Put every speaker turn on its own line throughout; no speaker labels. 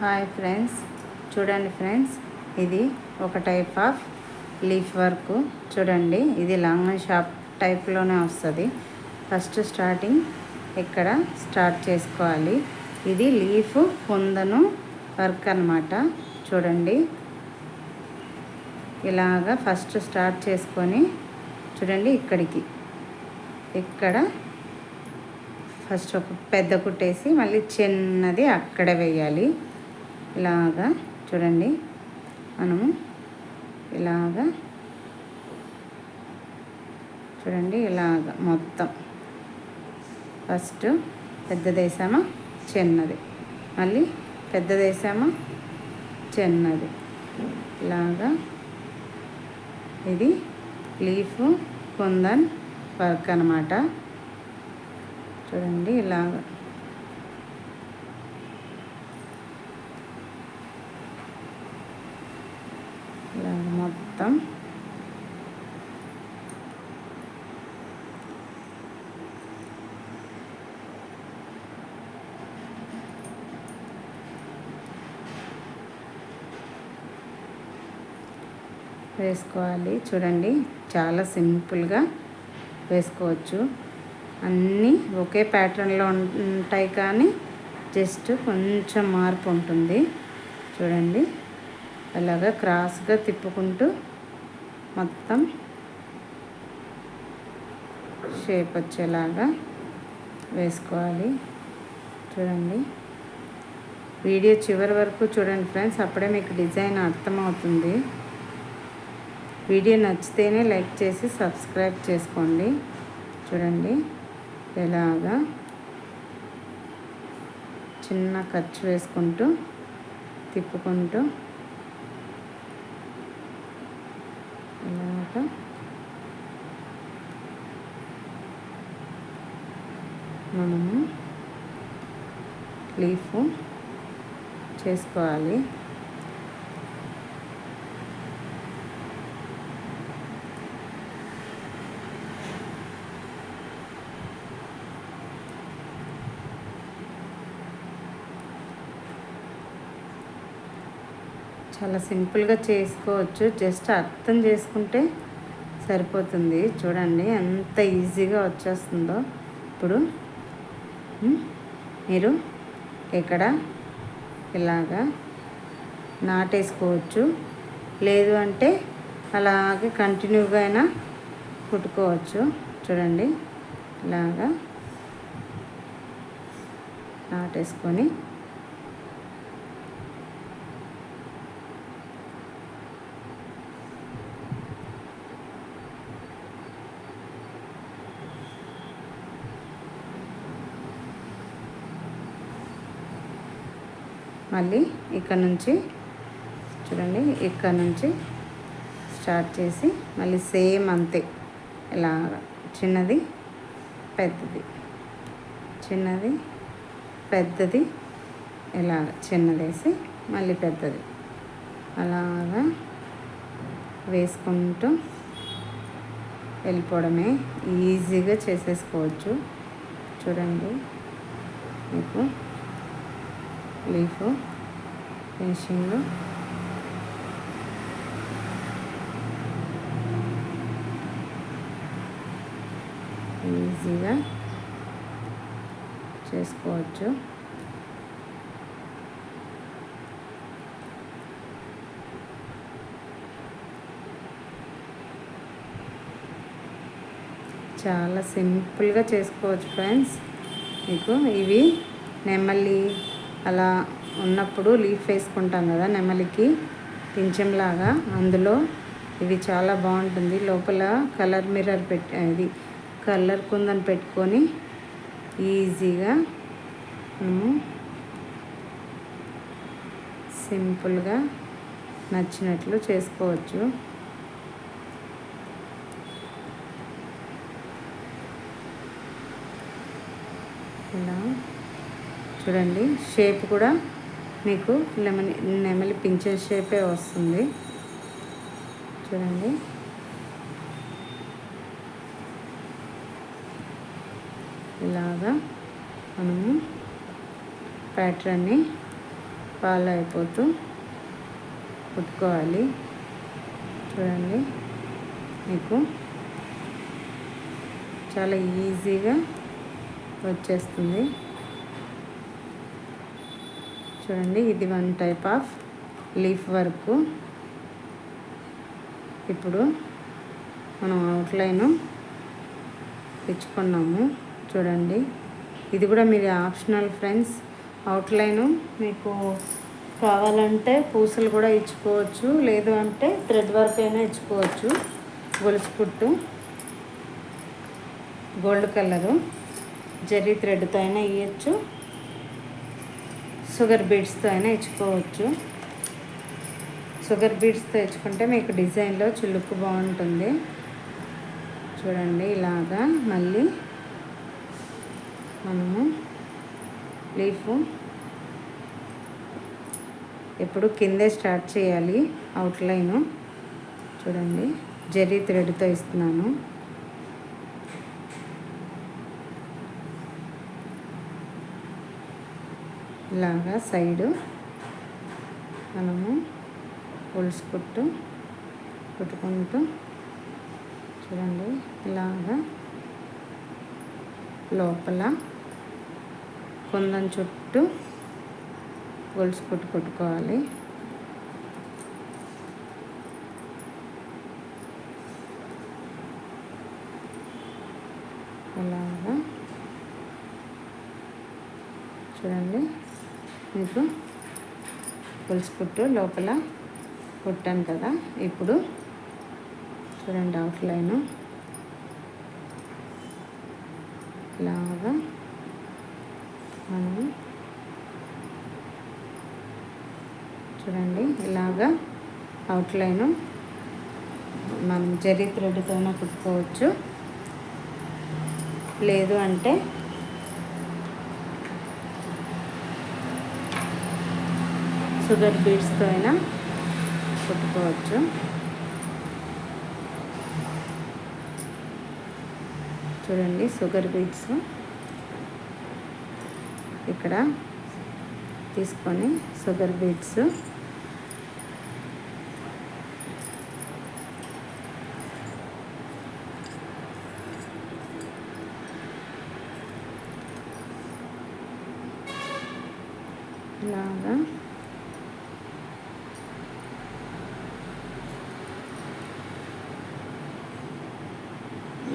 Hi friends, చూడండి friends, ఇది ఒక టైప్ ఆఫ్ లీఫ్ వర్క్. చూడండి, ఇది లాంగ్ షాప్ టైప్లోనే వస్తుంది. ఫస్ట్ స్టార్టింగ్ ఇక్కడ స్టార్ట్ చేసుకోవాలి. ఇది లీఫ్ కుందను వర్క్ అన్నమాట. చూడండి, ఇలాగా ఫస్ట్ స్టార్ట్ చేసుకొని చూడండి ఇక్కడ ఫస్ట్ ఒక పెద్ద కుట్టేసి మళ్ళీ చిన్నది అక్కడ వేయాలి. ఇలాగా చూడండి, మనము ఇలాగా చూడండి, ఇలాగా మొత్తం ఫస్ట్ పెద్దదేసామా చిన్నది, మళ్ళీ పెద్దదేసామా చిన్నది, ఇలాగా. ఇది లీఫ్ కుందన్ వర్క్ అన్నమాట. చూడండి, ఇలాగా మొత్తం వేసుకోవాలి. చూడండి, చాలా సింపుల్గా వేసుకోవచ్చు. అన్నీ ఒకే ప్యాటర్న్లో ఉంటాయి, కానీ జస్ట్ కొంచెం మార్పు ఉంటుంది. చూడండి, అలాగా క్రాస్గా తిప్పుకుంటూ మొత్తం షేప్ వచ్చేలాగా వేసుకోవాలి. చూడండి, వీడియో చివరి వరకు చూడండి ఫ్రెండ్స్, అప్పుడే మీకు డిజైన్ అర్థమవుతుంది. వీడియో నచ్చితేనే లైక్ చేసి సబ్స్క్రైబ్ చేసుకోండి. చూడండి, ఇలాగా చిన్న ఖర్చు వేసుకుంటూ తిప్పుకుంటూ ఇలాగా మనము లీఫ్ చేసుకోవాలి. చాలా సింపుల్గా చేసుకోవచ్చు, జస్ట్ అర్థం చేసుకుంటే సరిపోతుంది. చూడండి ఎంత ఈజీగా వచ్చేస్తుందో. ఇప్పుడు మీరు ఇక్కడ ఇలాగా నాటేసుకోవచ్చు, లేదు అంటే అలాగే కంటిన్యూగా అయినా కుట్టుకోవచ్చు. చూడండి, ఇలాగా నాటేసుకొని మళ్ళీ ఇక్కడ నుంచి చూడండి, ఇక్కడ నుంచి స్టార్ట్ చేసి మళ్ళీ సేమ్ అంతే, ఇలా చిన్నది పెద్దది, చిన్నది పెద్దది, ఇలాగ చిన్నదేసి మళ్ళీ పెద్దది, అలాగా వేసుకుంటూ వెళ్ళిపోవడమే. ఈజీగా చేసేసుకోవచ్చు. చూడండి, మీకు లీఫ్ ఫినిషింగ్ ఈజీగా చేసుకోవచ్చు. చాలా సింపుల్గా చేసుకోవచ్చు ఫ్రెండ్స్. మీకు ఇవి నెమలి అలా ఉన్నప్పుడు లీఫ్ వేసుకుంటాం కదా, నెమలికి పింఛంలాగా, అందులో ఇవి చాలా బాగుంటుంది. లోపల కలర్ మిర్రర్ ఇది కలర్ కుందని పెట్టుకొని ఈజీగా మనము సింపుల్గా నచ్చినట్లు చేసుకోవచ్చు. ఇలా చూడండి, షేప్ కూడా మీకు నెమలి పింఛన్ షేపే వస్తుంది. చూడండి, ఇలాగా మనము ప్యాటర్న్ని ఫాలో అయిపోతూ కుట్టుకోవాలి. చూడండి, మీకు చాలా ఈజీగా వచ్చేస్తుంది. చూడండి, ఇది one type of leaf work. ఇప్పుడు మనం అవుట్లైను ఇచ్చుకున్నాము. చూడండి, ఇది కూడా మీరు ఆప్షనల్ ఫ్రెండ్స్. అవుట్లైను మీకు కావాలంటే పూసలు కూడా ఇచ్చుకోవచ్చు, లేదు అంటే థ్రెడ్ వర్క్ అయినా ఇచ్చుకోవచ్చు. గొలుసు కుట్టు గోల్డ్ కలరు జరీ థ్రెడ్తో అయినా ఇవ్వచ్చు, షుగర్ బీడ్స్తో అయినా ఇచ్చుకోవచ్చు. షుగర్ బీడ్స్తో ఇచ్చుకుంటే మీకు డిజైన్లో లుక్ బాగుంటుంది. చూడండి, ఇలాగా మళ్ళీ మనము లీఫ్ ఎప్పుడు కిందే స్టార్ట్ చేయాలి. అవుట్లైను చూడండి, జరీ థ్రెడ్తో ఇస్తున్నాను. ఇలాగా సైడు మనము గొలుసు కుట్టు కుట్టుకుంటూ చూడండి, ఇలాగా లోపల కుందన్ చుట్టూ గొలుసు కుట్టు కుట్టుకోవాలి. ఇలాగా చూడండి, మీకు గొలుసు కుట్టు లోపల కుట్టాను కదా. ఇప్పుడు చూడండి, అవుట్లైను ఇలాగా మనము చూడండి, ఇలాగా అవుట్లైను మనం జరీ థ్రెడ్తోనే కుట్టుకోవచ్చు, లేదు అంటే షుగర్ బీడ్స్తో అయినా కుట్టుకోవచ్చు. చూడండి, షుగర్ బీడ్స్ ఇక్కడ తీసుకొని షుగర్ బీడ్స్ ఇలాగా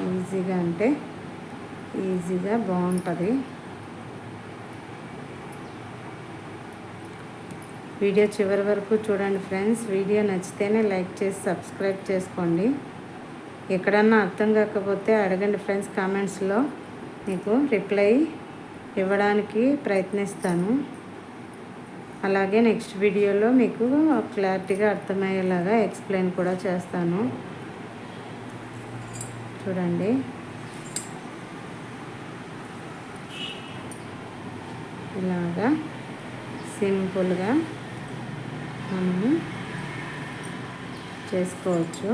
ఈజీగా, అంటే ఈజీగా బాగుంటుంది. వీడియో చివరి వరకు చూడండి ఫ్రెండ్స్. వీడియో నచ్చితేనే లైక్ చేసి సబ్స్క్రైబ్ చేసుకోండి. ఎక్కడన్నా అర్థం కాకపోతే అడగండి ఫ్రెండ్స్, కామెంట్స్లో మీకు రిప్లై ఇవ్వడానికి ప్రయత్నిస్తాను. అలాగే నెక్స్ట్ వీడియోలో మీకు క్లారిటీగా అర్థమయ్యేలాగా ఎక్స్ప్లెయిన్ కూడా చేస్తాను. చూడండి, ఇలాగా సింపుల్గా మనము చేసుకోవచ్చు.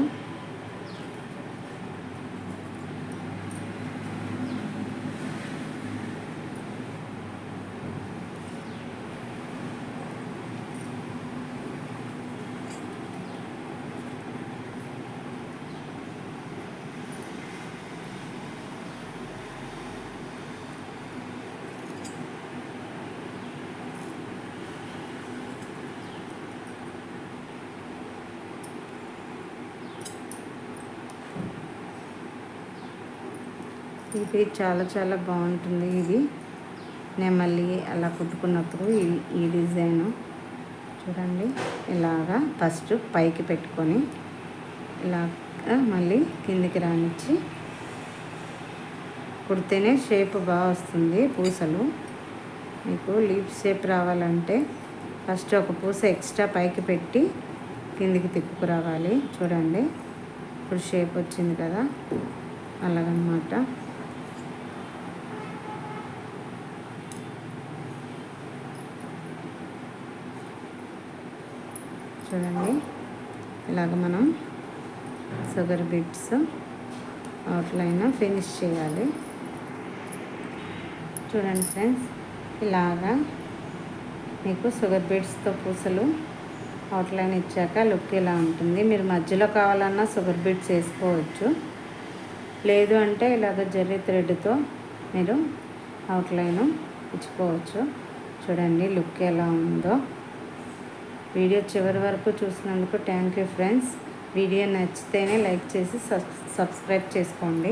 ఇది చాలా చాలా బాగుంటుంది. ఇది నేను మళ్ళీ అలా కుట్టుకున్నప్పుడు ఈ డిజైను చూడండి, ఇలాగా ఫస్ట్ పైకి పెట్టుకొని ఇలాగా మళ్ళీ కిందికి రానిచ్చి కుడితేనే షేప్ బాగా వస్తుంది. పూసలు మీకు లీఫ్ షేప్ రావాలంటే ఫస్ట్ ఒక పూస ఎక్స్ట్రా పైకి పెట్టి కిందికి తిప్పుకురావాలి. చూడండి, ఇప్పుడు షేప్ వచ్చింది కదా, అలాగనమాట. చూడండి, ఇలాగ మనం షుగర్ బీడ్స్ అవుట్లైన్ ఫినిష్ చేయాలి. చూడండి ఫ్రెండ్స్, ఇలాగా మీకు షుగర్ బీడ్స్తో పూసలు అవుట్లైన్ ఇచ్చాక లుక్ ఇలా ఉంటుంది. మీరు మధ్యలో కావాలన్నా షుగర్ బీడ్స్ వేసుకోవచ్చు, లేదు అంటే ఇలాగ జర్రీ థ్రెడ్తో మీరు అవుట్లైన్ ఇచ్చుకోవచ్చు. చూడండి లుక్ ఎలా ఉందో. వీడియో చివరి వరకు చూసినందుకు థ్యాంక్ యూ ఫ్రెండ్స్. వీడియో నచ్చితేనే లైక్ చేసి సబ్స్క్రైబ్ చేసుకోండి.